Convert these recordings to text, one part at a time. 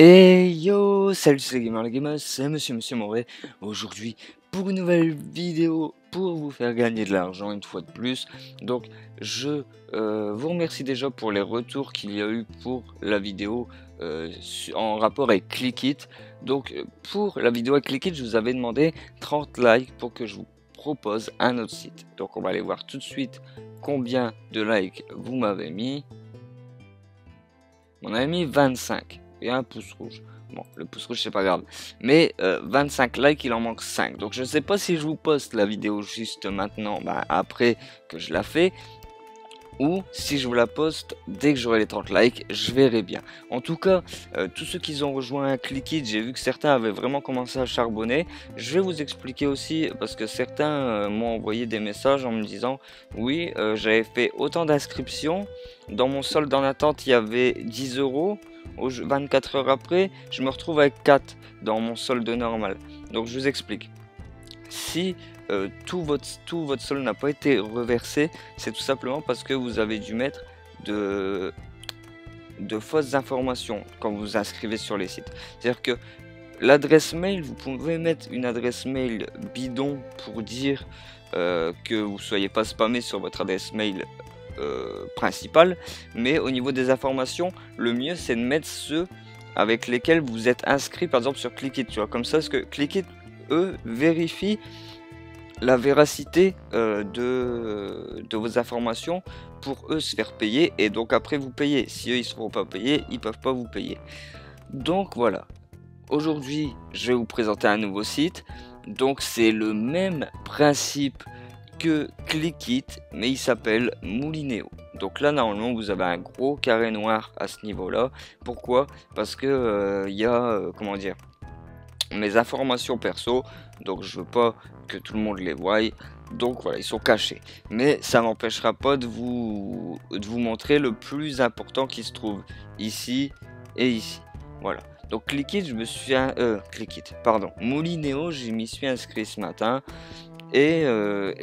Et yo, salut c'est Gamer les Gamers, c'est Monsieur Moret. Aujourd'hui pour une nouvelle vidéo pour vous faire gagner de l'argent une fois de plus. Donc je vous remercie déjà pour les retours qu'il y a eu pour la vidéo en rapport avec Clickit. Donc pour la vidéo avec Clickit, je vous avais demandé 30 likes pour que je vous propose un autre site. Donc on va aller voir tout de suite combien de likes vous m'avez mis. On a mis 25 et un pouce rouge. Bon, le pouce rouge c'est pas grave. Mais 25 likes, il en manque 5. Donc je sais pas si je vous poste la vidéo juste maintenant, après que je la fais, ou si je vous la poste dès que j'aurai les 30 likes, je verrai bien. En tout cas, tous ceux qui ont rejoint Clickit, j'ai vu que certains avaient vraiment commencé à charbonner. Je vais vous expliquer aussi, parce que certains m'ont envoyé des messages en me disant oui, j'avais fait autant d'inscriptions, dans mon solde en attente il y avait 10 euros, 24 heures après, je me retrouve avec 4 dans mon solde normal. Donc je vous explique. Si tout votre solde n'a pas été reversé, c'est tout simplement parce que vous avez dû mettre de fausses informations quand vous vous inscrivez sur les sites. C'est-à-dire que l'adresse mail, vous pouvez mettre une adresse mail bidon pour dire que vous ne soyez pas spammé sur votre adresse mail principale, mais au niveau des informations, le mieux c'est de mettre ceux avec lesquels vous êtes inscrit, par exemple sur Clickit, tu vois, comme ça, parce que Clickit, eux, vérifient la véracité de vos informations pour eux se faire payer, et donc après vous payer. Si eux ils ne seront pas payés, ils peuvent pas vous payer. Donc voilà, aujourd'hui je vais vous présenter un nouveau site. Donc c'est le même principe que Clickit, mais il s'appelle Moulineo. Donc là normalement vous avez un gros carré noir à ce niveau là. Pourquoi? Parce que il y a comment dire, mes informations perso, donc je veux pas que tout le monde les voie, donc voilà, ils sont cachés, mais ça m'empêchera pas de vous montrer le plus important qui se trouve ici et ici. Voilà, donc Clickit, je me suis Clickit, pardon, Moulineo, je m'y suis inscrit ce matin. Et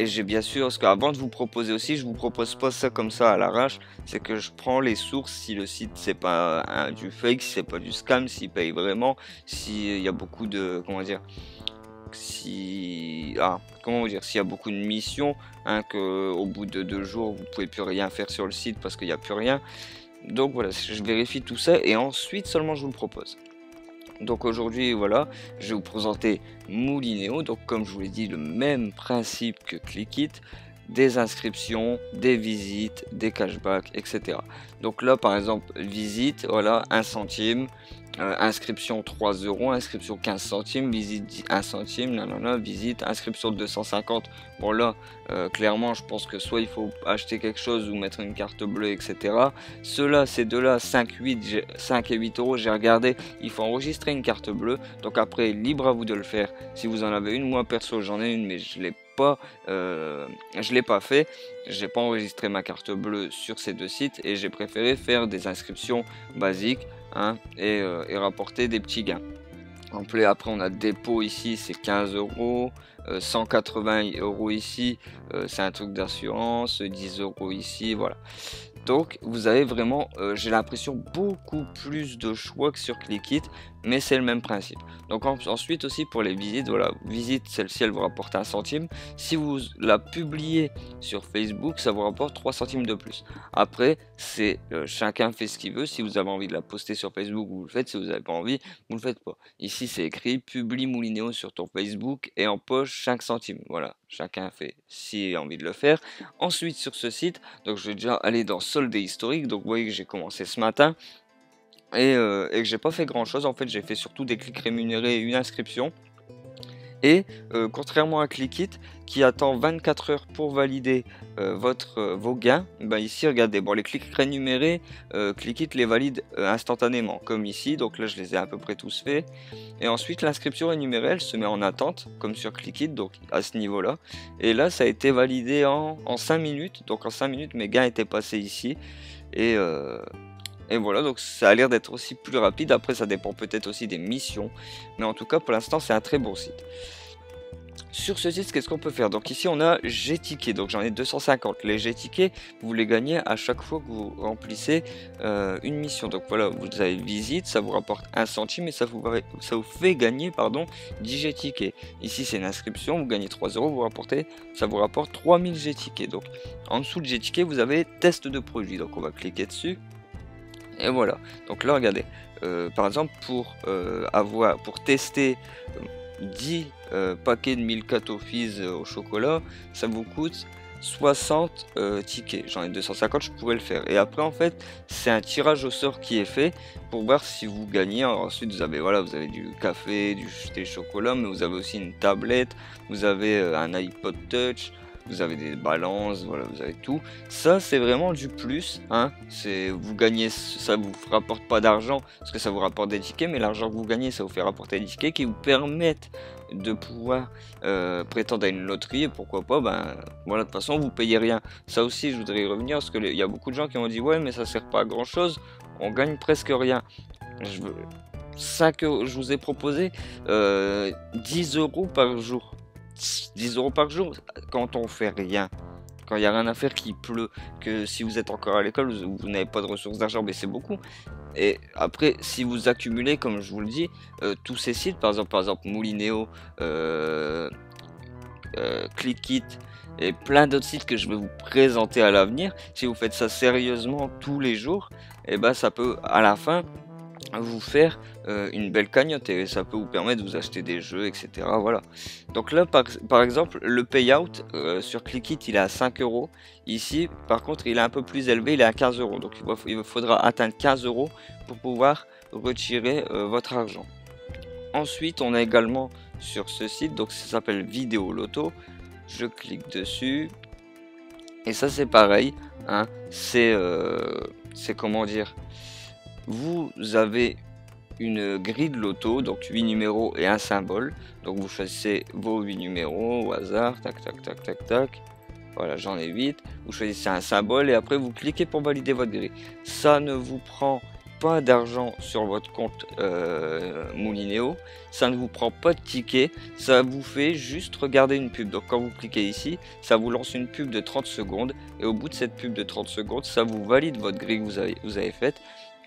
j'ai bien sûr, parce qu'avant de vous proposer aussi, je vous propose pas ça comme ça à l'arrache, c'est que je prends les sources si le site c'est pas du fake, si c'est pas du scam, s'il paye vraiment, s'il y a beaucoup de, comment dire, comment vous dire, s'il y a beaucoup de missions, hein, que au bout de 2 jours vous pouvez plus rien faire sur le site parce qu'il n'y a plus rien. Donc voilà, je vérifie tout ça et ensuite seulement je vous le propose. Donc aujourd'hui, voilà, je vais vous présenter Moulineo. Donc comme je vous l'ai dit, le même principe que Clickit, des inscriptions, des visites, des cashbacks, etc. Donc là, par exemple, visite, voilà, 1 centime, inscription 3 euros, inscription 15 centimes, visite 1 centime, nanana, visite, inscription de 250. Bon là, clairement, je pense que soit il faut acheter quelque chose ou mettre une carte bleue, etc. Ceux-là, ces deux-là, 5 et 8 euros, j'ai regardé, il faut enregistrer une carte bleue. Donc après, libre à vous de le faire. Si vous en avez une, moi perso, j'en ai une, mais je l'ai pas fait, j'ai pas enregistré ma carte bleue sur ces deux sites et j'ai préféré faire des inscriptions basiques, hein, et rapporter des petits gains. Après on a dépôt ici, c'est 15 euros, 180 euros ici, c'est un truc d'assurance, 10 euros ici, voilà. Donc vous avez vraiment, j'ai l'impression, beaucoup plus de choix que sur Clickit, mais c'est le même principe. Donc ensuite aussi pour les visites, voilà, visite, celle-ci elle vous rapporte 1 centime. Si vous la publiez sur Facebook, ça vous rapporte 3 centimes de plus. Après, c'est chacun fait ce qu'il veut. Si vous avez envie de la poster sur Facebook, vous le faites. Si vous n'avez pas envie, vous le faites pas. Ici c'est écrit publie Moulineo sur ton Facebook et en poche 5 centimes. Voilà, chacun fait s'il a envie de le faire. Ensuite sur ce site, donc je vais déjà aller dans solde et historique. Donc vous voyez que j'ai commencé ce matin et que j'ai pas fait grand chose. En fait j'ai fait surtout des clics rémunérés et une inscription. Et contrairement à Clickit qui attend 24 heures pour valider vos gains, ici regardez, bon les clics rémunérés, Clickit les valide instantanément comme ici. Donc là je les ai à peu près tous faits. Et ensuite l'inscription rémunérée elle se met en attente comme sur Clickit, donc à ce niveau là. Et là ça a été validé en 5 minutes. Donc en 5 minutes mes gains étaient passés ici. Et voilà, donc ça a l'air d'être aussi plus rapide. Après ça dépend peut-être aussi des missions, mais en tout cas pour l'instant c'est un très bon site. Sur ce site, qu'est-ce qu'on peut faire? Donc ici on a G-Ticket, donc j'en ai 250. Les G-Tickets, vous les gagnez à chaque fois que vous remplissez une mission. Donc voilà, vous avez visite, ça vous rapporte 1 centime et ça vous fait gagner, pardon, 10 G-Tickets. Ici c'est une inscription, vous gagnez 3 euros, ça vous rapporte 3000 G-Tickets. Donc en dessous de G-Ticket, vous avez test de produit. Donc on va cliquer dessus. Et voilà, donc là regardez, par exemple pour tester 10 paquets de Milka Toffees au chocolat, ça vous coûte 60 tickets. J'en ai 250, je pourrais le faire. Et après en fait, c'est un tirage au sort qui est fait pour voir si vous gagnez. Alors, ensuite vous avez voilà, vous avez du café, des chocolats, mais vous avez aussi une tablette, vous avez un iPod Touch, vous avez des balances, voilà, vous avez tout. Ça, c'est vraiment du plus, hein. C'est vous gagnez, ça vous rapporte pas d'argent parce que ça vous rapporte des tickets, mais l'argent que vous gagnez, ça vous fait rapporter des tickets qui vous permettent de pouvoir prétendre à une loterie. Et pourquoi pas, ben voilà, de toute façon, vous payez rien. Ça aussi, je voudrais y revenir parce que il y a beaucoup de gens qui ont dit ouais, mais ça sert pas à grand chose, on gagne presque rien. Je veux 5 euros, je vous ai proposé 10 euros par jour. 10 euros par jour quand on fait rien, quand il n'y a rien à faire, qu'il pleut, que si vous êtes encore à l'école, vous n'avez pas de ressources d'argent, mais c'est beaucoup. Et après, si vous accumulez, comme je vous le dis, tous ces sites, par exemple Moulinéo, Clickit et plein d'autres sites que je vais vous présenter à l'avenir, si vous faites ça sérieusement tous les jours, et ben ça peut à la fin vous faire une belle cagnotte et ça peut vous permettre de vous acheter des jeux, etc. Voilà. Donc là, par exemple, le payout sur Clickit, il est à 5 euros. Ici, par contre, il est un peu plus élevé, il est à 15 euros. Donc il faudra atteindre 15 euros pour pouvoir retirer votre argent. Ensuite, on a également sur ce site, donc ça s'appelle Vidéo Loto. Je clique dessus. Et ça, c'est pareil. Hein, c'est comment dire? Vous avez une grille de loto, donc 8 numéros et un symbole. Donc vous choisissez vos 8 numéros au hasard, tac tac tac tac tac. Voilà, j'en ai 8. Vous choisissez un symbole et après vous cliquez pour valider votre grille. Ça ne vous prend pas d'argent sur votre compte Moulinéo, ça ne vous prend pas de ticket, ça vous fait juste regarder une pub. Donc quand vous cliquez ici, ça vous lance une pub de 30 secondes et au bout de cette pub de 30 secondes, ça vous valide votre grille que vous avez faite.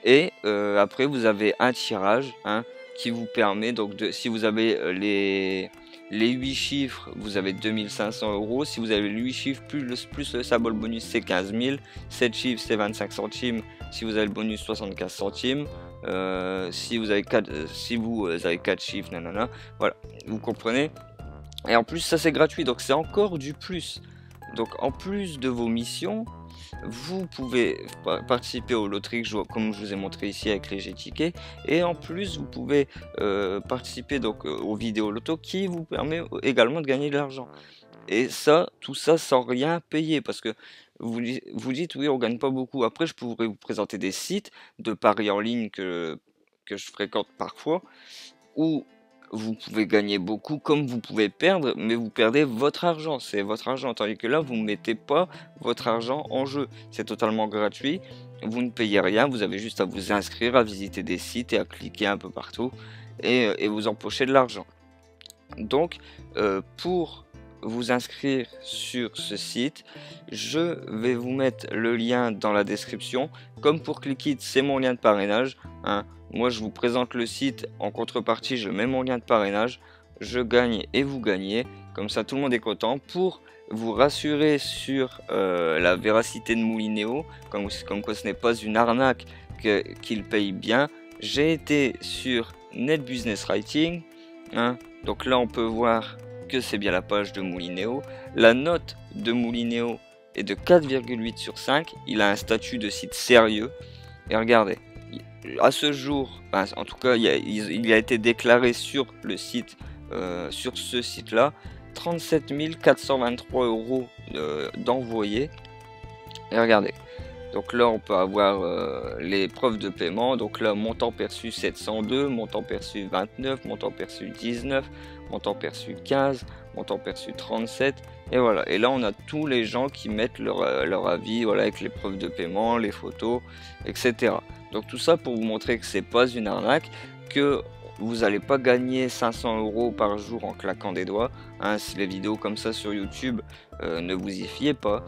Et après vous avez un tirage, hein, qui vous permet donc de, si vous avez les 8 chiffres, vous avez 2500 euros. Si vous avez les 8 chiffres plus le symbole bonus, c'est 15 000. 7 chiffres, c'est 25 centimes. Si vous avez le bonus, 75 centimes. Si vous avez 4 chiffres, nanana. Voilà, vous comprenez. Et en plus, ça c'est gratuit, donc c'est encore du plus. Donc en plus de vos missions, vous pouvez participer aux loteries comme je vous ai montré ici avec les G-Tickets, et en plus vous pouvez participer donc aux vidéos loto qui vous permet également de gagner de l'argent. Et ça, tout ça sans rien payer, parce que vous dites oui, on gagne pas beaucoup. Après, je pourrais vous présenter des sites de paris en ligne que je fréquente parfois, où vous pouvez gagner beaucoup comme vous pouvez perdre, mais vous perdez votre argent, c'est votre argent, tandis que là vous ne mettez pas votre argent en jeu, c'est totalement gratuit, vous ne payez rien, vous avez juste à vous inscrire, à visiter des sites et à cliquer un peu partout et vous empocher de l'argent. Donc pour vous inscrire sur ce site, je vais vous mettre le lien dans la description. Comme pour Clickit, c'est mon lien de parrainage, hein. Moi je vous présente le site, en contrepartie je mets mon lien de parrainage, je gagne et vous gagnez, comme ça tout le monde est content. Pour vous rassurer sur la véracité de Moulinéo, comme quoi ce n'est pas une arnaque, qu'il paye bien, j'ai été sur Net Business Writing, hein. Donc là on peut voir que c'est bien la page de Moulinéo. La note de Moulinéo est de 4,8 sur 5, il a un statut de site sérieux, et regardez, à ce jour, en tout cas il a été déclaré sur le site, sur ce site là, 37 423 euros d'envoyés. Et regardez, donc là on peut avoir les preuves de paiement. Donc là, montant perçu 702, montant perçu 29, montant perçu 19, montant perçu 15, montant perçu 37. Et voilà, et là on a tous les gens qui mettent leur avis, voilà, avec les preuves de paiement, les photos, etc. Donc tout ça pour vous montrer que c'est pas une arnaque, que vous n'allez pas gagner 500 € par jour en claquant des doigts, hein, si les vidéos comme ça sur YouTube, ne vous y fiez pas.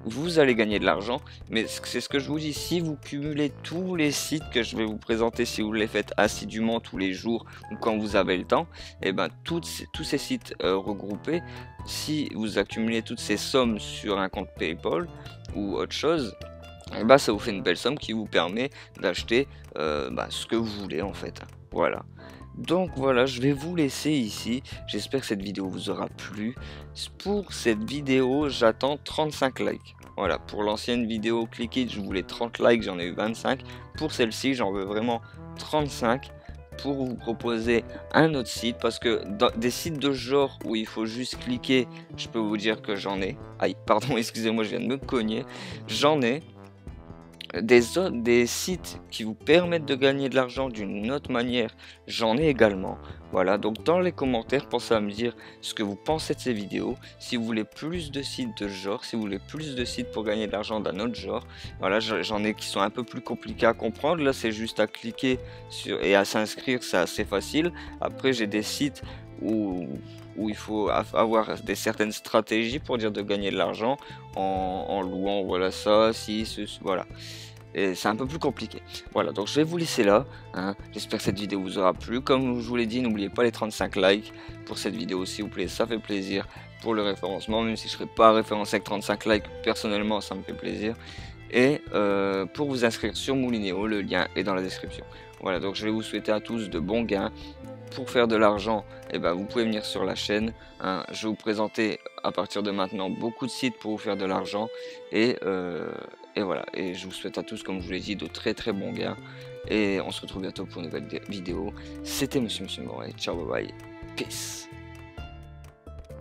Vous allez gagner de l'argent, mais c'est ce que je vous dis, si vous cumulez tous les sites que je vais vous présenter, si vous les faites assidûment tous les jours ou quand vous avez le temps, et ben tous ces sites regroupés, si vous accumulez toutes ces sommes sur un compte PayPal ou autre chose, et ben ça vous fait une belle somme qui vous permet d'acheter ce que vous voulez en fait. Voilà. Donc voilà, je vais vous laisser ici. J'espère que cette vidéo vous aura plu. Pour cette vidéo, j'attends 35 likes. Voilà, pour l'ancienne vidéo Click It, je voulais 30 likes, j'en ai eu 25. Pour celle-ci, j'en veux vraiment 35 pour vous proposer un autre site. Parce que dans des sites de ce genre où il faut juste cliquer, je peux vous dire que j'en ai. Aïe, pardon, excusez-moi, je viens de me cogner. J'en ai. Des sites qui vous permettent de gagner de l'argent d'une autre manière, j'en ai également. Voilà, donc dans les commentaires, pensez à me dire ce que vous pensez de ces vidéos. Si vous voulez plus de sites de ce genre, si vous voulez plus de sites pour gagner de l'argent d'un autre genre, voilà, j'en ai qui sont un peu plus compliqués à comprendre. Là, c'est juste à cliquer sur et à s'inscrire, c'est assez facile. Après, j'ai des sites où il faut avoir certaines stratégies pour dire de gagner de l'argent en louant, voilà, ça, si, voilà. Et c'est un peu plus compliqué. Voilà, donc je vais vous laisser là, hein. J'espère que cette vidéo vous aura plu. Comme je vous l'ai dit, n'oubliez pas les 35 likes pour cette vidéo, s'il vous plaît, ça fait plaisir pour le référencement, même si je ne serai pas référencé avec 35 likes, personnellement, ça me fait plaisir. Et pour vous inscrire sur Moulinéo, le lien est dans la description. Voilà, donc je vais vous souhaiter à tous de bons gains. Pour faire de l'argent, vous pouvez venir sur la chaîne, hein. Je vais vous présenter à partir de maintenant beaucoup de sites pour vous faire de l'argent. Et voilà, et je vous souhaite à tous, comme je vous l'ai dit, de très très bons gains. Et on se retrouve bientôt pour une nouvelle vidéo. C'était Monsieur Moret, ciao, bye bye, peace.